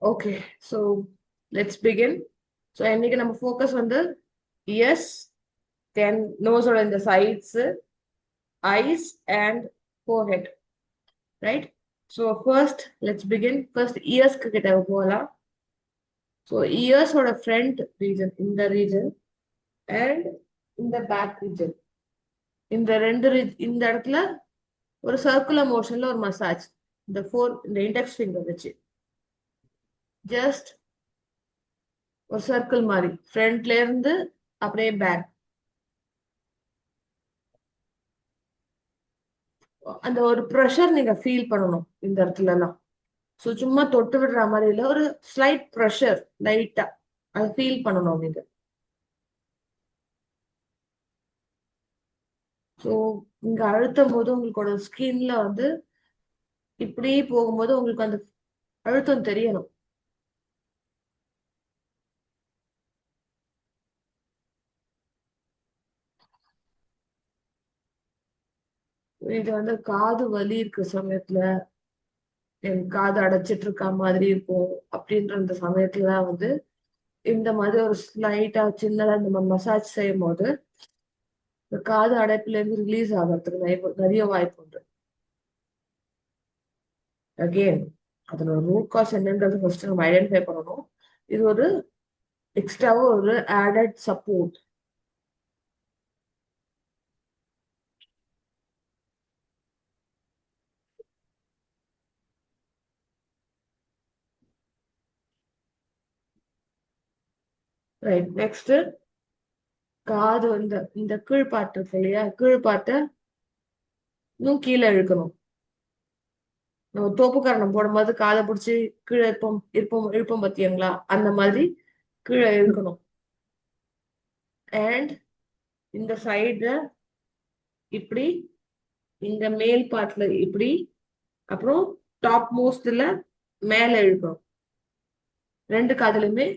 Okay, so let's begin. So, இன்னைக்கு நம்ம focus வந்து ears, then nose ஓட இந்த sides, eyes and forehead, right? So first, let's begin. First, ears கிட்ட போகலாம். So ears ஓட front region, இந்த region and இந்த back region. இந்த இந்த இடத்துல ஒரு circular motionல ஒரு மசாஜ். இந்த index finger வச்சு. Just ஒரு சர்க்கிள் மாதிரி ஃப்ரண்ட்ல இருந்து அப்படியே பேக் அந்த ஒரு ப்ரெஷர் நீங்க ஃபீல் பண்ணணும் இந்த இடத்துல எல்லாம். ஸோ சும்மா தொட்டு விடுற மாதிரி இல்ல, ஒரு ஸ்லைட் ப்ரெஷர் லைட்டா அதை ஃபீல் பண்ணணும் நீங்க. ஸோ இங்க அழுத்தும் போது உங்களோட ஸ்கின்ல வந்து இப்படி போகும்போது உங்களுக்கு அந்த அழுத்தம் தெரியணும். இது வந்து காது வலி இருக்கிற சமயத்துல, என் காது அடைச்சிட்டு இருக்க மாதிரி இருக்கும் அப்படின்ற அந்த சமயத்துலதான் வந்து இந்த மாதிரி ஒரு ஸ்லைட்டா சின்னதா நம்ம மசாஜ் செய்யும் போது இந்த காது அடைப்புல இருந்து ரிலீஸ் ஆகிறதுக்கு நிறைய வாய்ப்பு உண்டு. அகெயின் அதோட ரூட் காஸ் என்னன்றது ஃபர்ஸ்ட் நம்ம ஐடென்டிஃபை பண்ணணும். இது ஒரு எக்ஸ்ட்ராவா ஒரு ஆடட் சப்போர்ட். ரைட், நெக்ஸ்ட் காது இந்த இந்த கீழ்பாட்டு இருக்கு இல்லையா, கீழ்பாட்டை இன்னும் கீழே இழுக்கணும். நம்ம தோப்புக்கரணம் போடும்போது காதை பிடிச்சி கீழே இருப்போம் இருப்போம் இழுப்போம் பத்தியங்களா, அந்த மாதிரி கீழே இழுக்கணும். அண்ட் இந்த சைடுல இப்படி, இந்த மேல் பார்ட்ல இப்படி, அப்புறம் டாப் மோஸ்ட்ல மேல இழுக்கணும். ரெண்டு காதுலயுமே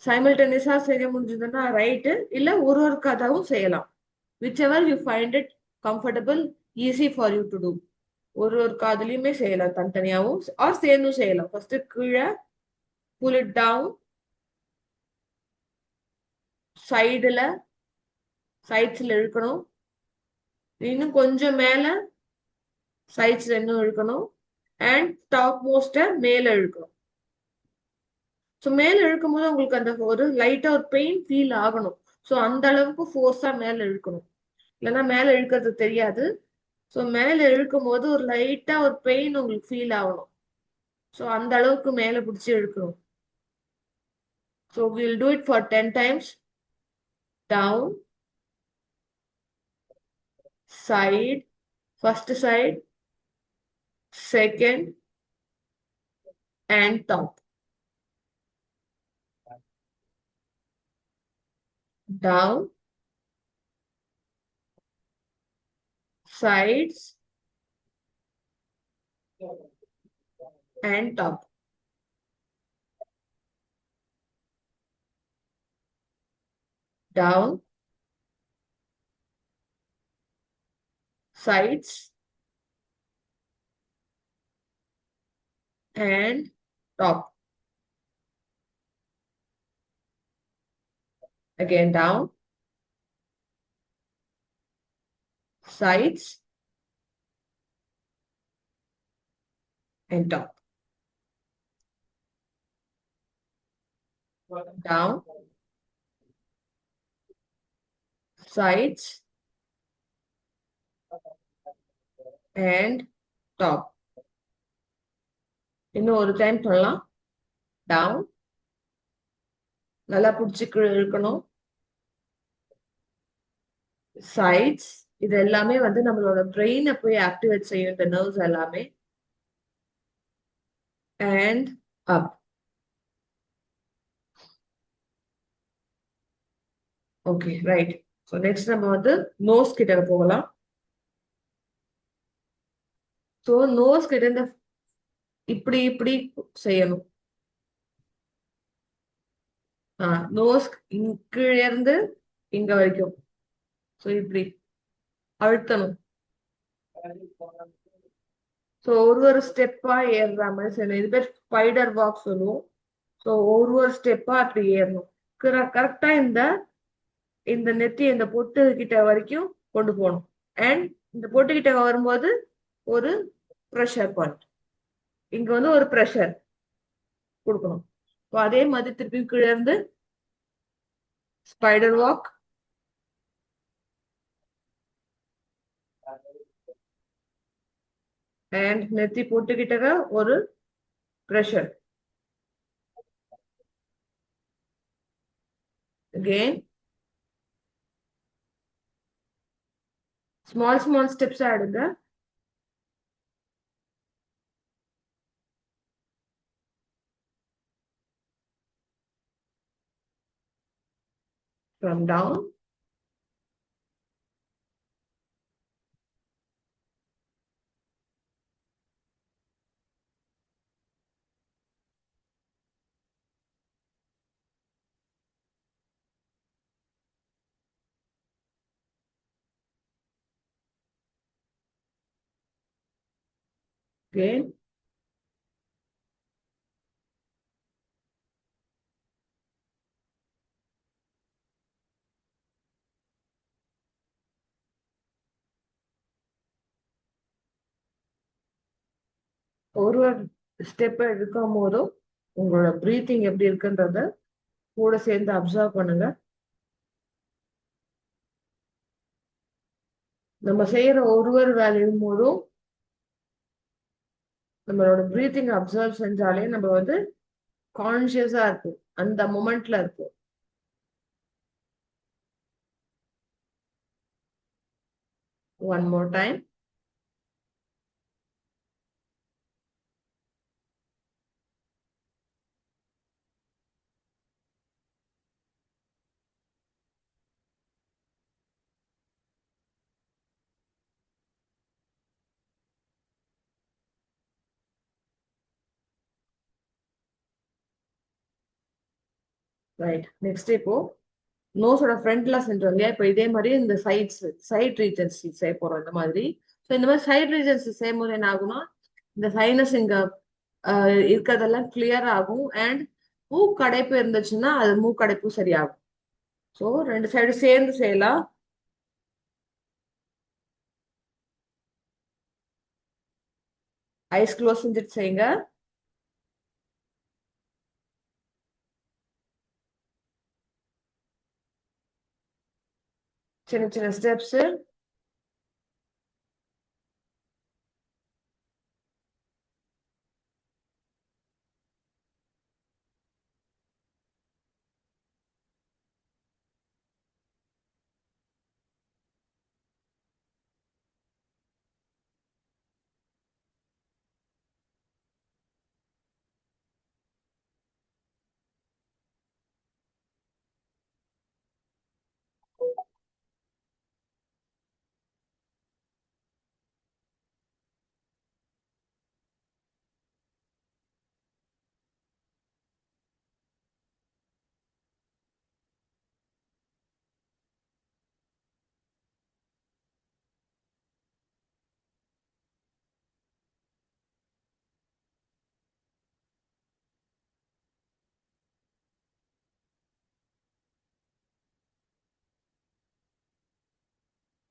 சைமல்டேனியஸா செய்ய முடிஞ்சதுன்னா ரைட்டு, இல்ல ஒரு ஒரு காதாவும் செய்யலாம். whichever you find it comfortable, easy for you to do. ஒரு ஒரு காதுலயுமே செய்யலாம், தனித்தனியாவும் ஆர் சேர்ந்தும் செய்யலாம். ஃபர்ஸ்ட் கீழே pull it down, சைடுல சைட்ஸ்ல இழுக்கணும். இன்னும் கொஞ்சம் மேல சைட்ஸ்ல இன்னும் இழுக்கணும். அண்ட் டாப் மோஸ்ட மேல இழுக்கணும். ஸோ மேல இழுக்கும் போது உங்களுக்கு அந்த ஒரு லைட்டா ஒரு பெயின் ஃபீல் ஆகணும். ஸோ அந்த அளவுக்கு ஃபோர்ஸா மேல இழுக்கணும், இல்லைன்னா மேல இழுக்கிறது தெரியாது. ஸோ மேல இழுக்கும் போது ஒரு லைட்டா ஒரு பெயின் உங்களுக்கு ஃபீல் ஆகணும். ஸோ அந்த அளவுக்கு மேல பிடிச்சி இழுக்கணும். So will do it for 10 times. Down, side, first side, second and top. Down, sides and top. Down, sides and top. Again down, sides and top. Down, sides and top. இன்னும் ஒரு time சொல்லலாம். Down, நல்லா பிடிச்சி இழுக்கணும். Sides, இது எல்லாமே வந்து நம்மளோட பிரெயினை போய் ஆக்டிவேட் செய்யும், இந்த நர்வ்ஸ் எல்லாமே. And up. Okay, right. So next நம்ம வந்து நோஸ் கிட்ட போகலாம். ஸோ நோஸ் கிட்ட இந்த இப்படி இப்படி செய்யணும். நோஸ் கீழே இருந்து இங்க வரைக்கும். ஸோ இப்படி அழுத்தணும். ஸோ ஒரு ஸ்டெப்பா ஏறுற மாதிரி செய்யணும். இது பேர் ஸ்பைடர் வாக் சொல்லுவோம். ஸோ ஒரு ஸ்டெப்பா அப்படி ஏறணும். கரெக்டா இந்த இந்த நெத்தி இந்த பொட்டு கிட்ட வரைக்கும் கொண்டு போகணும். அண்ட் இந்த பொட்டு கிட்ட வரும்போது ஒரு ப்ரெஷர் பாயிண்ட், இங்க வந்து ஒரு ப்ரெஷர் கொடுக்கணும். இப்போ அதே மாதிரி திருப்பி கீழே இருந்து ஸ்பைடர் வாக் அண்ட் நெத்தி பொட்டுக்கிட்ட ஒரு ப்ரெஷர். again small steps ஆடுங்க. from down again ஒரு ஸ்டெப் எடுக்கும் போதும் உங்களோட பிரீத்திங் எப்படி இருக்குன்றத கூட சேர்ந்து அப்சர்வ் பண்ணுங்க. நம்ம செய்யற ஒரு வேலையும் போதும் நம்மளோட பிரீத்திங் அப்சர்வ் செஞ்சாலே நம்ம வந்து கான்சியஸா இருக்கும், அந்த மொமெண்ட்ல இருக்கும். One more time. Right. Next இப்போ நோஸோட ஃப்ரண்ட்ல செஞ்சோம் இல்லையா, இப்போ இதே மாதிரி இந்த சைட் ரீஜன்ஸ் செய்ய போறோம் இந்த மாதிரி. ஸோ இந்த மாதிரி சைட் ரீஜன்ஸ் செய்யும் போது என்ன ஆகும்னா இந்த சைனஸ் இங்க இருக்கிறதெல்லாம் கிளியர் ஆகும். அண்ட் மூக்கடைப்பு இருந்துச்சுன்னா அது மூக்கடைப்பும் சரியாகும். ஸோ ரெண்டு சைடு சேர்ந்து செய்யலாம். ஐஸ் க்ளோஸ் செஞ்சுட்டு செய்யுங்க. சின்ன சின்ன ஸ்டெப்ஸ்.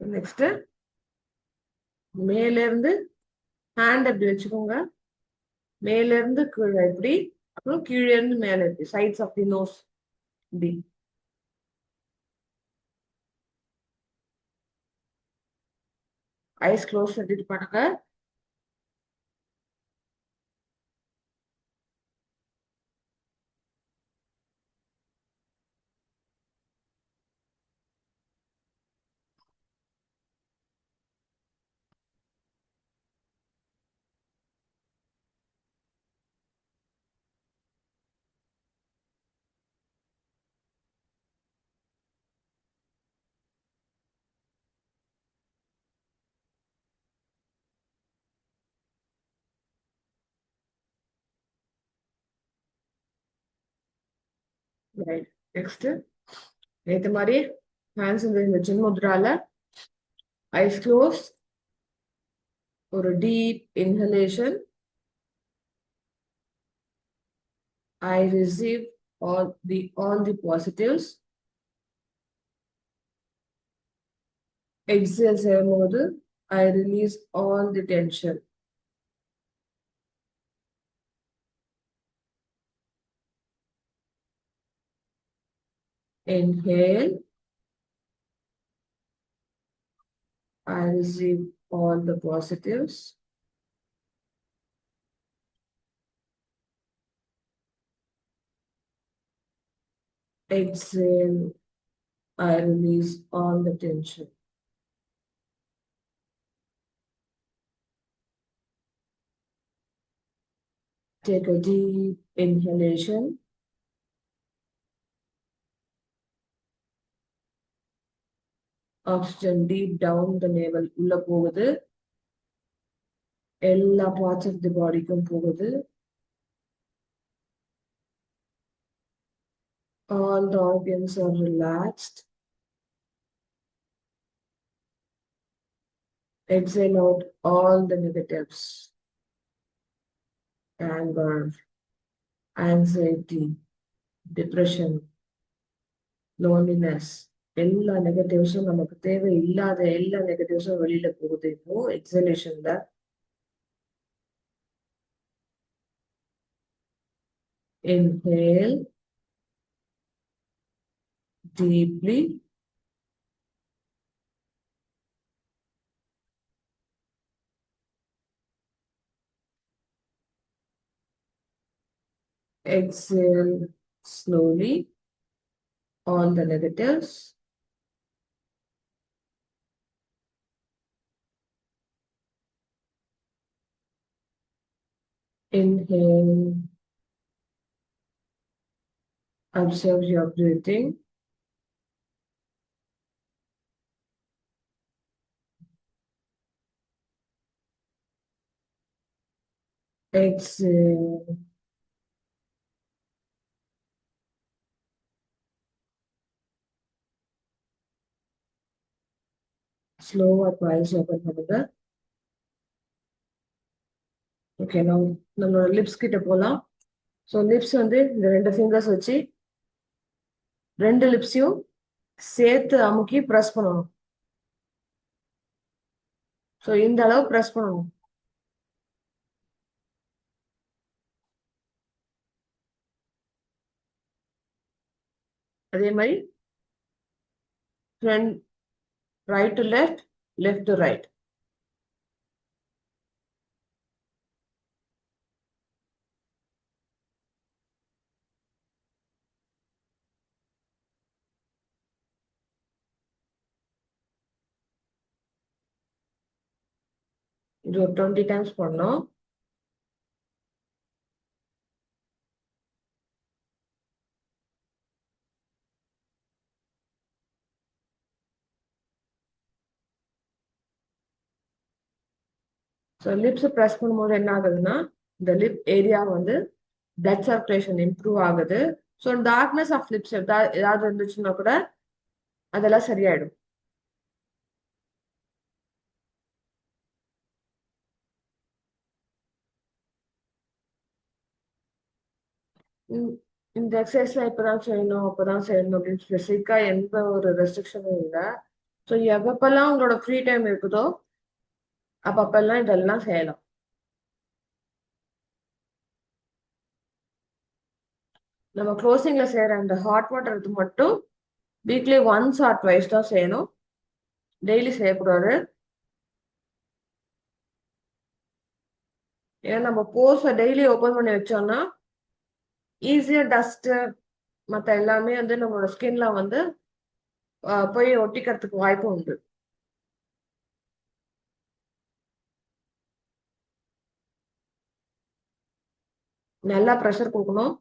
நெக்ஸ்ட் மேல இருந்து ஹேண்ட் அப்படி வச்சுக்கோங்க. மேல இருந்து கீழே இப்படி, அப்புறம் கீழே இருந்து மேல இப்படி, சைட்ஸ் ஆஃப் தி நோஸ் இப்படி. ஐஸ் க்ளோஸ் செஞ்சுட்டு பண்ணுங்க. ரைட். நெக்ஸ்ட் நேற்று மாதிரி ஹேண்ட்ஸ் இந்த சின் முத்ரால ஐஸ் க்ளோஸ் ஒரு deep inhalation. I receive all the positives. Exhale செய்யும்போது I release all the tension. Inhale, I receive all the positives. Exhale, I release all the tension. Take a deep inhalation. Oxygen deep down the navel உள்ள போகுது. எல்லா parts of the bodyக்கும் போகுது. All the organs are relaxed. Exhale out all the negatives. Anger, anxiety, depression, loneliness. எல்லா நெகட்டிவ்ஸும் நமக்கு தேவை இல்லாத எல்லா நெகட்டிவ்ஸும் வெளியில போகுது இப்போ எக்ஸலேஷன்ல. Inhale deeply. Exhale slowly all the negatives. Inhale, observe your breathing. Exhale. Slow eyes open பண்ணுங்க. Okay, now நம்மளோட lips கிட்ட போலாம். So lips வந்து இந்த ரெண்டு fingers வச்சு ரெண்டு லிப்ஸையும் சேர்த்து அமுக்கி பிரஸ் பண்ணணும். ஸோ இந்த அளவு பிரஸ் பண்ணணும். அதே மாதிரி front right to left, left to right. இது ஒரு 20 டைம்ஸ் பண்ணணும். ஸோ லிப்ஸ் ப்ரெஸ் பண்ணும்போது என்ன ஆகுதுன்னா இந்த லிப் ஏரியா வந்து பிளட் சர்க்குலேஷன் இம்ப்ரூவ் ஆகுது. ஸோ டார்க்னஸ் ஆஃப் லிப்ஸ் ஏதாவது இருந்துச்சுன்னா கூட அதெல்லாம் சரியாயிடும். இந்த எக்ஸசைஸ்ல இப்பதான் செய்யணும் அப்பதான் செய்யணும் அப்படின்னு ஸ்பெசிஃபிக்கா எந்த ஒரு ரெஸ்ட்ரிக்ஷனும் இல்லை. ஸோ எப்பப்பெல்லாம் உங்களோட ஃப்ரீ டைம் இருக்குதோ அப்பப்பெல்லாம் இதெல்லாம் செய்யலாம். நம்ம க்ளோசிங்ல செய்யற அந்த ஹாட் வாட்டர் இது மட்டும் வீக்லி ஒன்ஸ் ஆர் ட்வைஸ் தான் செய்யணும். டெய்லி செய்யக்கூடாது. ஏன்னா நம்ம போர்ஸை டெய்லி ஓப்பன் பண்ணி வச்சோம்னா ஈஸியா டஸ்ட் மற்ற எல்லாமே வந்து நம்மளோட ஸ்கின்ல வந்து போய் ஒட்டிக்கிறதுக்கு வாய்ப்பு உண்டு. நல்லா ப்ரெஷர் கொடுக்கணும்.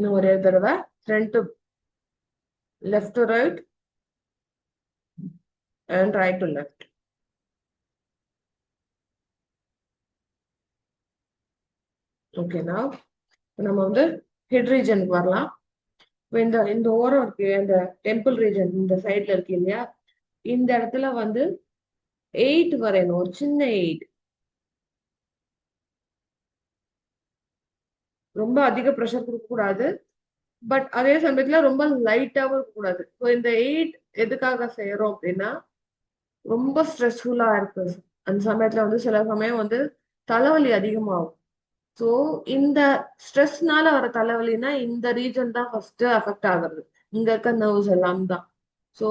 இன்னும் ஒரே தடவை front to left to right and right to left. ஓகேனா நம்ம வந்து ஹெட் ரீஜனுக்கு வரலாம். இந்த இந்த ஓரம் இருக்கு, இந்த டெம்பிள் ரீஜன் இந்த சைட்ல இருக்கு இல்லையா, இந்த இடத்துல வந்து 8 வரையணும், ஒரு சின்ன 8. ரொம்ப அதிக ப்ரெஷர் கொடுக்க கூடாது, பட் அதே சமயத்துல ரொம்ப லைட்டாவும் இருக்கக்கூடாது. ஸோ இந்த 8 எதுக்காக செய்யறோம் அப்படின்னா, ரொம்ப ஸ்ட்ரெஸ்ஃபுல்லா இருக்கு அந்த சமயத்துல வந்து சில சமயம் வந்து தலைவலி அதிகமாகும். ஸோ இந்த ஸ்ட்ரெஸ்னால வர தலைவலினா இந்த ரீஜன் தான் ஃபர்ஸ்ட் அஃபெக்ட் ஆகுறது, இங்க இருக்க நர்வ்ஸ் எல்லாம் தான். ஸோ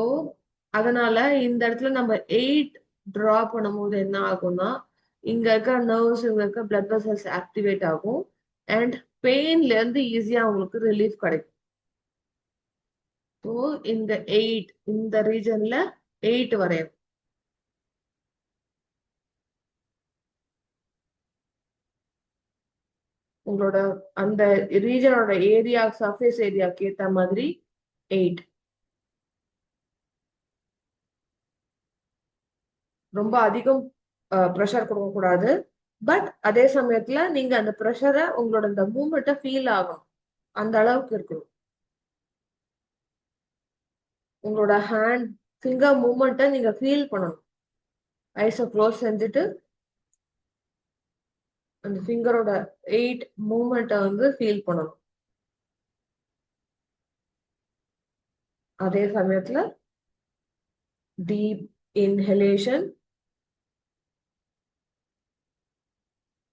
அதனால இந்த இடத்துல நம்ம 8 டிரா பண்ணும்போது என்ன ஆகும்னா, இங்க இருக்க நர்வ்ஸ், இங்க இருக்க பிளட் வெசல்ஸ் ஆக்டிவேட் ஆகும் அண்ட் பெயின்ல இருந்து ஈஸியா உங்களுக்கு ரிலீஃப் கிடைக்கும். ஸோ இந்த 8 இந்த ரீஜன்ல 8 வரையும். உங்களோட அந்த ரீஜனோட ஏரியா, சர்ஃபேஸ் ஏரியாக்கு ஏத்த மாதிரி 8. ரொம்ப அதிகம் ப்ரெஷர் கொடுக்க கூடாது, பட் அதே சமயத்துல நீங்க அந்த ப்ரெஷரை, உங்களோட இந்த மூமெண்ட்டை ஃபீல் ஆகணும், அந்த அளவுக்கு இருக்கணும். உங்களோட ஹேண்ட் ஃபிங்கர் மூமெண்ட்டை நீங்க ஃபீல் பண்ணணும். ஐஸை க்ளோஸ் செஞ்சுட்டு அந்த ஃபிங்கரோட 8 மூமெண்ட்டை வந்து ஃபீல் பண்ணணும். அதே சமயத்துல டீப் இன்ஹலேஷன்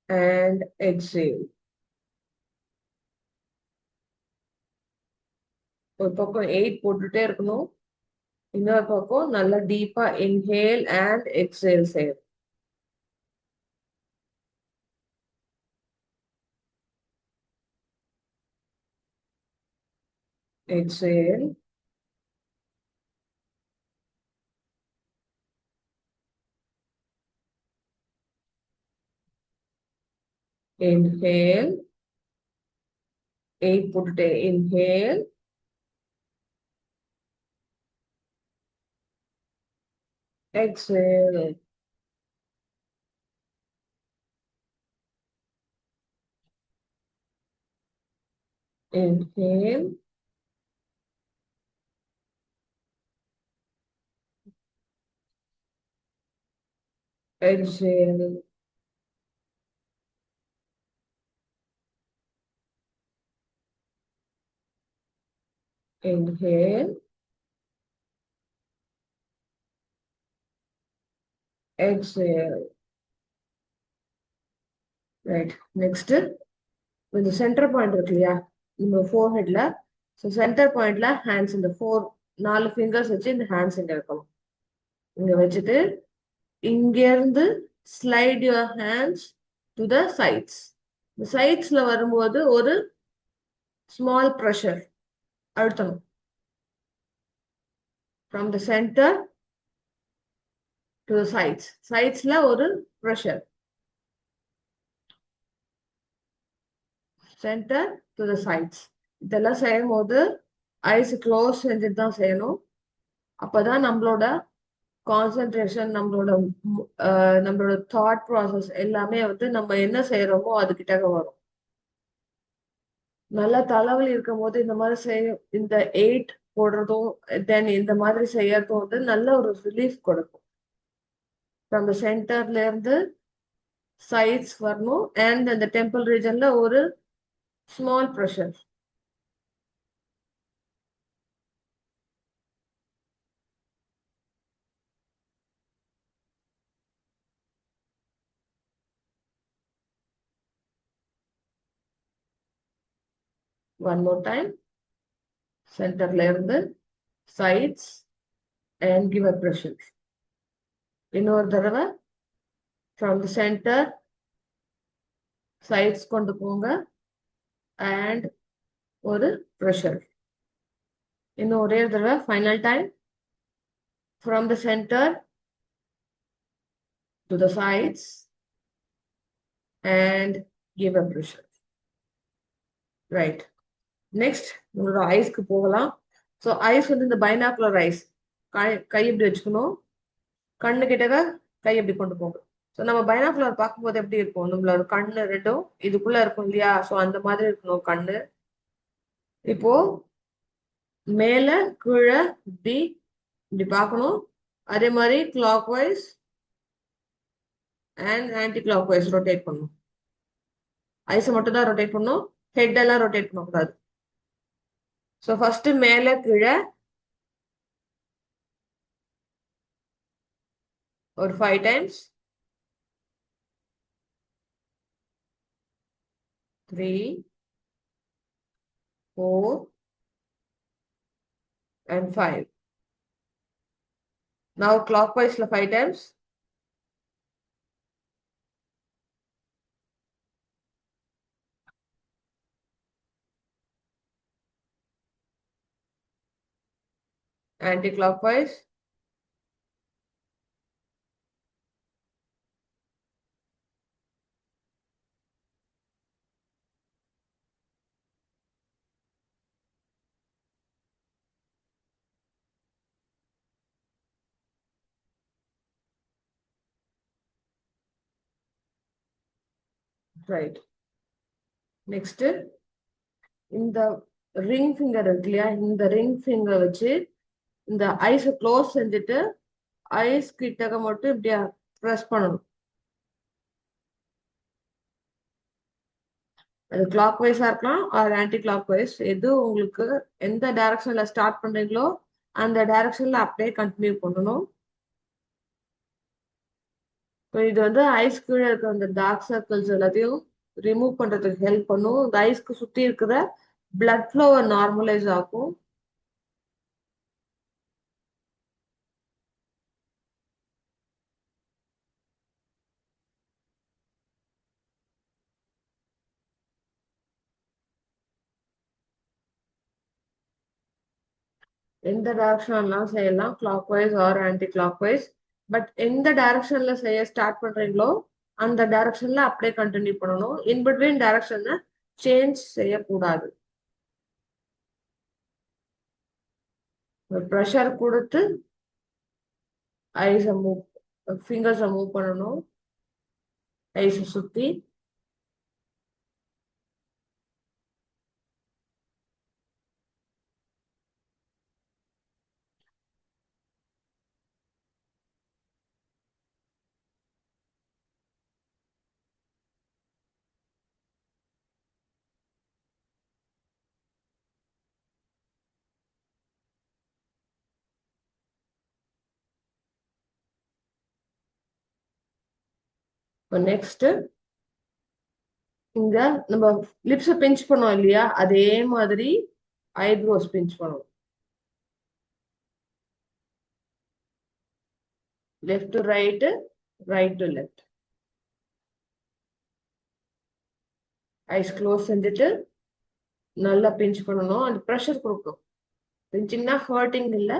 அண்ட் எக்ஸேல். ஒரு பக்கம் 8 போட்டுட்டே இருக்கணும், இன்னொரு பக்கம் நல்லா டீப்பா இன்ஹேல் அண்ட் எக்ஸேல் செய்யணும். Exhale. Inhale. 8 போட்டுட்டே inhale. Exhale. Inhale. Exhale. Inhale. Exhale. Right. Next, இந்த சென்டர் பாயிண்ட் இருக்கு இல்லையா, நம்ம ஃபோர் ஹெட்ல. ஸோ சென்டர் பாயிண்ட்ல ஹேண்ட்ஸ், இந்த 4 ஃபிங்கர்ஸ் வச்சு இந்த ஹேண்ட்ஸ் இங்க வைக்கணும். இங்க வச்சுட்டு இங்க இருந்து slide your hands to the sides. இந்த சைட்ஸ்ல வரும்போது ஒரு ஸ்மால் ப்ரெஷர் அழுத்தணும். From the centre to the sides, சைட்ஸ்ல ஒரு pressure, center to the sides. இதெல்லாம் செய்யும் போது ஐஸ் க்ளோஸ் செஞ்சுட்டு தான் செய்யணும். அப்பதான் நம்மளோட கான்சென்ட்ரேஷன், நம்மளோட தாட் ப்ராசஸ் எல்லாமே வந்து நம்ம என்ன செய்யறோமோ அதுகிட்ட வரும். நல்லா தலைவலி இருக்கும் போது இந்த மாதிரி இந்த 8 போடுறதும் தென் இந்த மாதிரி செய்யறதும் வந்து நல்ல ஒரு ரிலீஃப் கொடுக்கும். நம்ம சென்டர்ல இருந்து சைட்ஸ் வரணும் அண்ட் அந்த டெம்பிள் ரீஜன்ல ஒரு small pressure. One more time. சென்டர்ல இருந்து sides and give a pressure. இன்னொரு தடவை ஃப்ரம் த சென்டர் சைட்ஸ் கொண்டு போங்க அண்ட் ஒரு ப்ரெஷர். இன்னும் ஒரே தடவை final time. From the centre to the sides and give a pressure. Right. Next உங்களோட ஐஸ்க்கு போகலாம். ஸோ ஐஸ் வந்து இந்த பைனாக்குலர் ஐஸ், கை இப்படி வச்சுக்கணும், கண்ணு கிட்டக்க கை எப்படி கொண்டு போகும். ஸோ நம்ம பைனாக்குலர் பார்க்கும்போது எப்படி இருக்கும், நம்மளோட கண்ணு ரெண்டும் இதுக்குள்ள இருக்கும் இல்லையா, ஸோ அந்த மாதிரி இருக்கணும் கண்ணு. இப்போ மேல கீழே இப்படி இப்படி பார்க்கணும். அதே மாதிரி clockwise and anti clockwise rotate பண்ணணும். ஐஸை மட்டும் தான் ரொட்டேட் பண்ணணும், ஹெட் எல்லாம் ரொட்டேட் பண்ணக்கூடாது. ஸோ ஃபர்ஸ்ட் மேல கீழே ஒரு 5 times. 3, 4 and 5. Now clockwise 5 times. Anti-clockwise. Right. Next, இந்த ரிங் ஃபிங்கர் இருக்கு இல்லையா, இந்த ரிங் ஃபிங்கர் வச்சு இந்த ஐஸை க்ளோஸ் செஞ்சுட்டு ஐஸ் கிட்டக்க மட்டும் இப்படியா ப்ரெஸ் பண்ணணும். அது கிளாக் வைஸா இருக்கலாம் ஆர் ஆன்டி கிளாக் வைஸ், எது உங்களுக்கு எந்த டைரக்ஷன்ல ஸ்டார்ட் பண்றீங்களோ அந்த டைரக்ஷன்ல அப்படியே கண்டினியூ பண்ணணும். இப்போ இது வந்து ஐஸ் கீழே இருக்கிற அந்த டார்க் சர்க்கிள்ஸ் எல்லாத்தையும் ரிமூவ் பண்றதுக்கு ஹெல்ப் பண்ணும். இந்த ஐஸ்க்கு சுத்தி இருக்கிற பிளட் ஃப்ளோவை நார்மலைஸ் ஆகும். எந்த டைரக்ஷன்லாம் செய்யலாம், clockwise or anti clockwise. But எந்த டைரக்ஷன்ல செய்ய ஸ்டார்ட் பண்றீங்களோ அந்த டைரக்ஷன்ல அப்படியே கண்டினியூ பண்ணணும். இன் பிட்வீன் டைரக்ஷனை சேஞ்ச் செய்யக்கூடாது. ப்ரெஷர் கொடுத்து ஐஸை மூவ், ஃபிங்கர்ஸை மூவ் பண்ணணும் ஐஸை சுத்தி. இப்போ நெக்ஸ்ட் இங்க நம்ம லிப்ஸை பிஞ்ச் பண்ணோம் இல்லையா, அதே மாதிரி ஐப்ரோஸ் பிஞ்ச் பண்ணணும். Left to right, right to left. Ice close செஞ்சுட்டு நல்லா பிஞ்ச் பண்ணணும். அந்த ப்ரெஷர் கொடுக்கணும். பிஞ்சிங்னா ஹர்ட்டிங் இல்லை,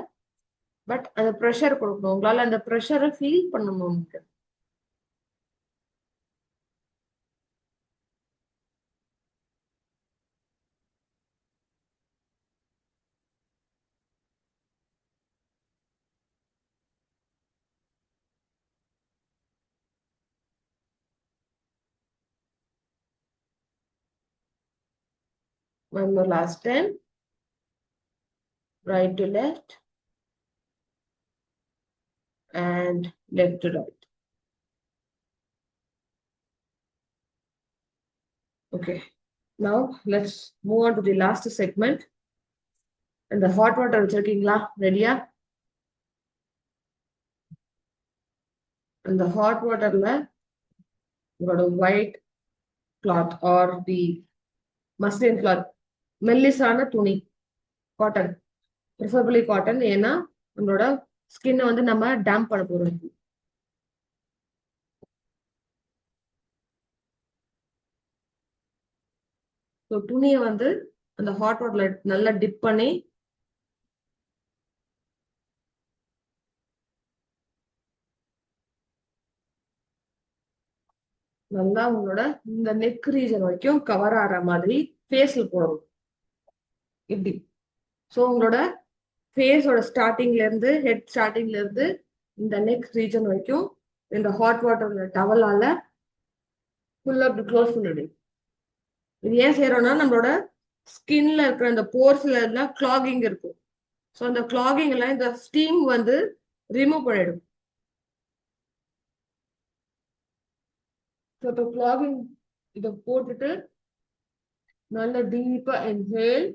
பட் அந்த ப்ரெஷர் கொடுக்கணும். உங்களால அந்த ப்ரெஷரை ஃபீல் பண்ணணும் உங்களுக்கு. One more last time. Right to left and left to right. Okay. Now let's move on to the last segment. And the hot water வச்சிருக்கீங்களா, ரெடியா? அந்த ஹாட் வாட்டர்ல உங்களோட ஒயிட் கிளாத் ஆர் தி மஸ்லின் கிளாத், மெல்லிசான துணி, cotton, preferably cotton. ஏன்னா நம்மளோட ஸ்கின்னை வந்து நம்ம டேம்ப் பண்ண போறோம். ஸோ துணியை வந்து அந்த ஹாட் வாட்டர்ல நல்லா டிப் பண்ணி நல்லா உங்களோட இந்த நெக் ரீஜன் வரைக்கும் கவர் ஆகிற மாதிரி ஃபேஸ்ல போடணும். இப்படி. ஸோ உங்களோட ஃபேஸோட ஸ்டார்டிங்ல இருந்து ஹெட் ஸ்டார்டிங்ல இருந்து இந்த நெக் ரீஜன் வரைக்கும் இந்த ஹாட் வாட்டர் டவலால ஃபுல்லா இப்படி க்ளோஸ் பண்ணிடுங்க. இது ஏன் செய்யறோம்னா நம்மளோட ஸ்கின்ல இருக்கிற அந்த போர்ஸ்ல எல்லாம் கிளாகிங் இருக்கும். ஸோ அந்த கிளாகிங் எல்லாம் இந்த ஸ்டீம் வந்து ரிமூவ் பண்ணிடும். ஸோ இப்போ கிளாகிங் இதை போட்டுட்டு நல்ல டீப்பா இன்ஹேல்.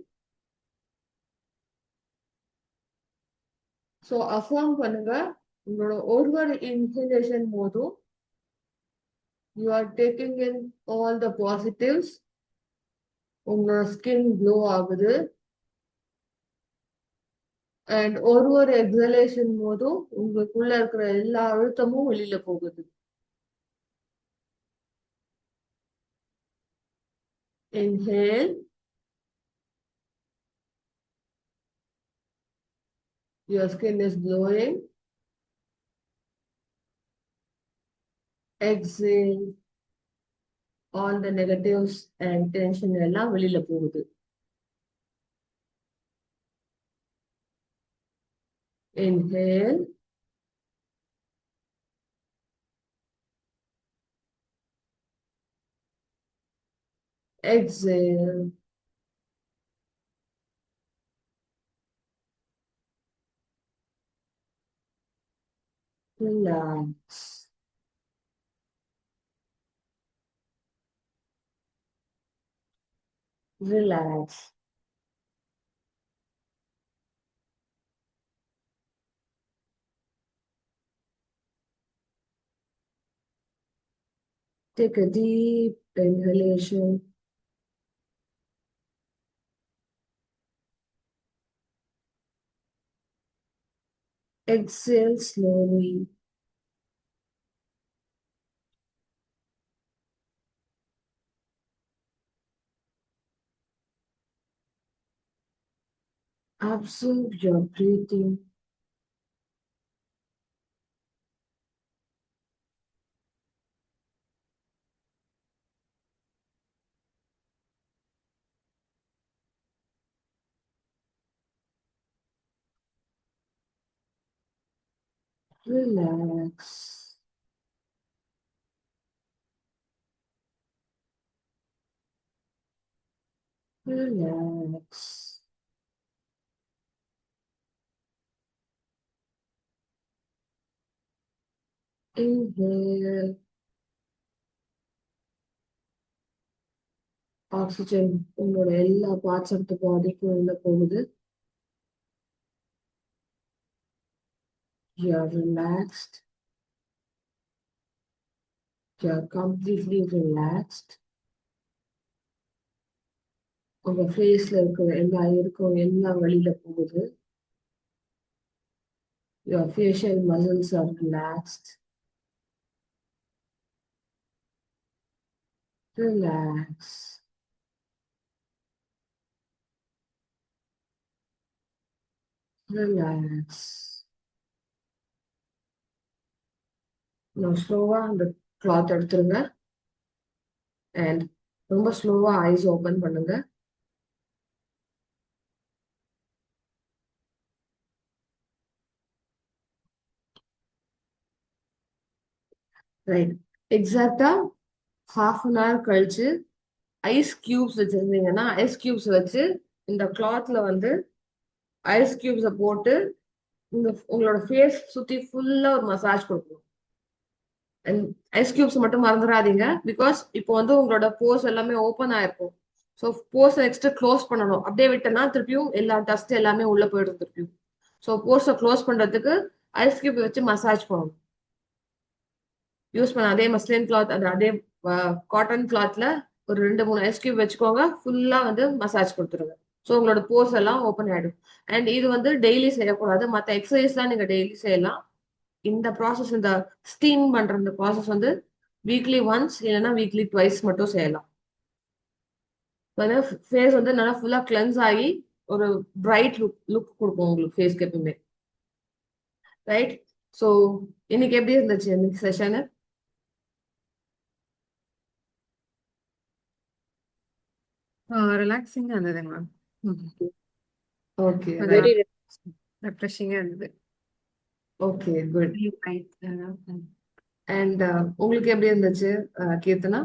ஸோ அஃபார்ம் பண்ணுங்க. உங்களோட ஒவ்வொரு இன்ஹேலேஷன் போதும் you are taking in all the positives. உங்களோட ஸ்கின் க்ளோ ஆகுது. அண்ட் ஒரு எக்ஸலேஷன் போதும் உங்களுக்குள்ள இருக்கிற எல்லா அழுத்தமும் வெளியில போகுது. Inhale. Your skin is glowing. Exhale. All the negatives and tension எல்லாம் வெளியில போகுது. Inhale. Exhale. Relax. Relax. Take a deep inhalation. Exhale slowly. Absorb your breathing. Relax. Relax. Inhale. Oxygen உங்களோட எல்லா பார்ட்ஸ் ஆஃப் த பாடிக்கும் உள்ள போகுது. You are relaxed. You are completely relaxed. உங்க ஃபேஸ்ல இருக்கிற எல்லா இருக்கும் எல்லாம் வெளியில போகுது. Your facial muscles are relaxed. Relax. Relax. நான் ஸ்லோவா அந்த கிளாத் எடுத்துருங்க. அண்ட் ரொம்ப ஸ்லோவா ஐஸ் ஓபன் பண்ணுங்க. ரைட். எக்ஸாக்டா ½ கழிச்சு ஐஸ் கியூப்ஸ் வச்சிருந்தீங்கன்னா ஐஸ் கியூப்ஸ் வச்சு இந்த கிளாத்ல வந்து ஐஸ் கியூப்ஸை போட்டு உங்களோட ஃபேஸ் சுத்தி ஃபுல்லா ஒரு மசாஜ் கொடுக்கணும். அண்ட் ஐஸ் கியூப்ஸ் மட்டும் மறந்துடாதீங்க. பிகாஸ் இப்போ வந்து உங்களோட போர்ஸ் எல்லாமே ஓப்பன் ஆயிருக்கும். ஸோ போர்ஸ் நெக்ஸ்ட் க்ளோஸ் பண்ணணும். அப்படியே விட்டனா திருப்பியும் எல்லா டஸ்ட் எல்லாமே உள்ள போயிடும் திருப்பியும். ஸோ போர்ஸை க்ளோஸ் பண்றதுக்கு ஐஸ் கியூப் வச்சு மசாஜ் பண்ணணும். யூஸ் பண்ண அதே மஸ்லின் கிளாத் அந்த அதே காட்டன் கிளாத்ல ஒரு 2-3 ஐஸ் கியூப் வச்சுக்கோங்க. ஃபுல்லா வந்து மசாஜ் கொடுத்துருங்க. ஸோ உங்களோட போர்ஸ் எல்லாம் ஓப்பன் ஆயிடும். அண்ட் இது வந்து டெய்லி செய்யக்கூடாது. மற்ற எக்ஸசைஸ்லாம் நீங்க டெய்லி செய்யலாம். இந்த ப்ராசஸ் இந்த ஸ்டீம் பண்ற இந்த ப்ராசஸ் வந்து வீக்லி ஒன்ஸ் இல்லைன்னா வீக்லி ட்வைஸ் மட்டும் செய்யலாம். ஃபேஸ் வந்து நல்லா ஃபுல்லா கிளென்ஸ் ஆகி ஒரு பிரைட் லுக் கொடுக்கும் உங்களுக்கு ஃபேஸ்க்கு எப்பவுமே. ரைட். ஸோ இன்னைக்கு எப்படி இருந்துச்சு இன்னைக்கு செஷனு? ரிலாக்ஸிங்கா இருந்ததுங்க மேம். Okay very right. ரெஃப்ரெஷிங்கா இருந்தது. Okay good. Right. அண்ட் உங்களுக்கு எப்படி இருந்துச்சு கீர்த்தனா?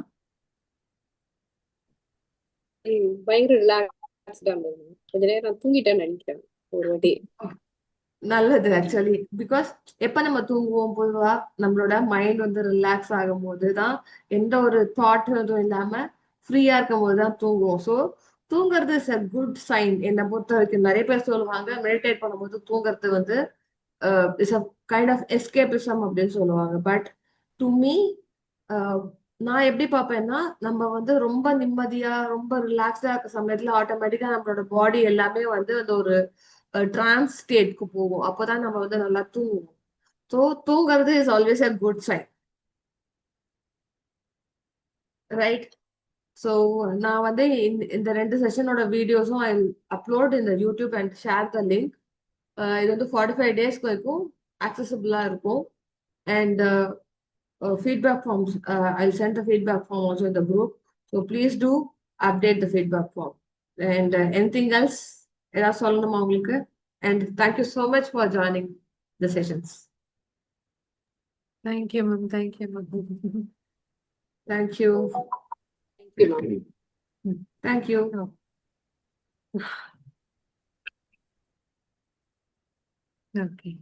பயங்கர ரிலாக்ஸ்டா இருந்தது. கொஞ்ச நேரம் நான் தூங்கிட்டேன்னு நினைக்கிறேன் ஒரு வாட்டி. நல்லது ஆக்சுவலி. பிகாஸ் எப்ப நம்ம தூங்குவோம் பொதுவா நம்மளோட மைண்ட் வந்து ரிலாக்ஸ் ஆகும் போதுதான், எந்த ஒரு தாட் எதுவும் இல்லாம ஃப்ரீயா இருக்கும் போதுதான் தூங்குவோம். ஸோ தூங்குறது இஸ் அ குட் சைன். என்னை பொறுத்த வரைக்கும் நிறைய பேர் சொல்லுவாங்க மெடிடேட் பண்ணும்போது தூங்குறது வந்து is a kind of escapism அப்படின்னு சொல்லுவாங்க. பட் டு மீ, நான் எப்படி பார்ப்பேன்னா, நம்ம வந்து ரொம்ப நிம்மதியா ரொம்ப ரிலாக்ஸ்டா இருக்க சமயத்துல ஆட்டோமேட்டிக்கா நம்மளோட பாடி எல்லாமே வந்து அந்த ஒரு டிரான்ஸ் ஸ்டேட்க்கு போகும். அப்பதான் நம்ம வந்து நல்லா தூங்குவோம். ஸோ தூங்குறது is always a good sign, right? So நான் வந்து இந்த 2 செஷனோட வீடியோஸும் ஐ அப்லோட் இந்த YouTube and share the link. இது வந்து 45 டேஸ்க்கு வரைக்கும் accessible-ஆ இருக்கும். And feedback forms, I'll send the feedback form also in the group. So please do update the feedback form. And anything else? ஏதாவது சொல்லணுமா உங்களுக்கு? And thank you so much for joining the sessions. Thank you, ma'am. Thank you, ma'am. Thank you. Thank you, ma'am. Thank you. Okay.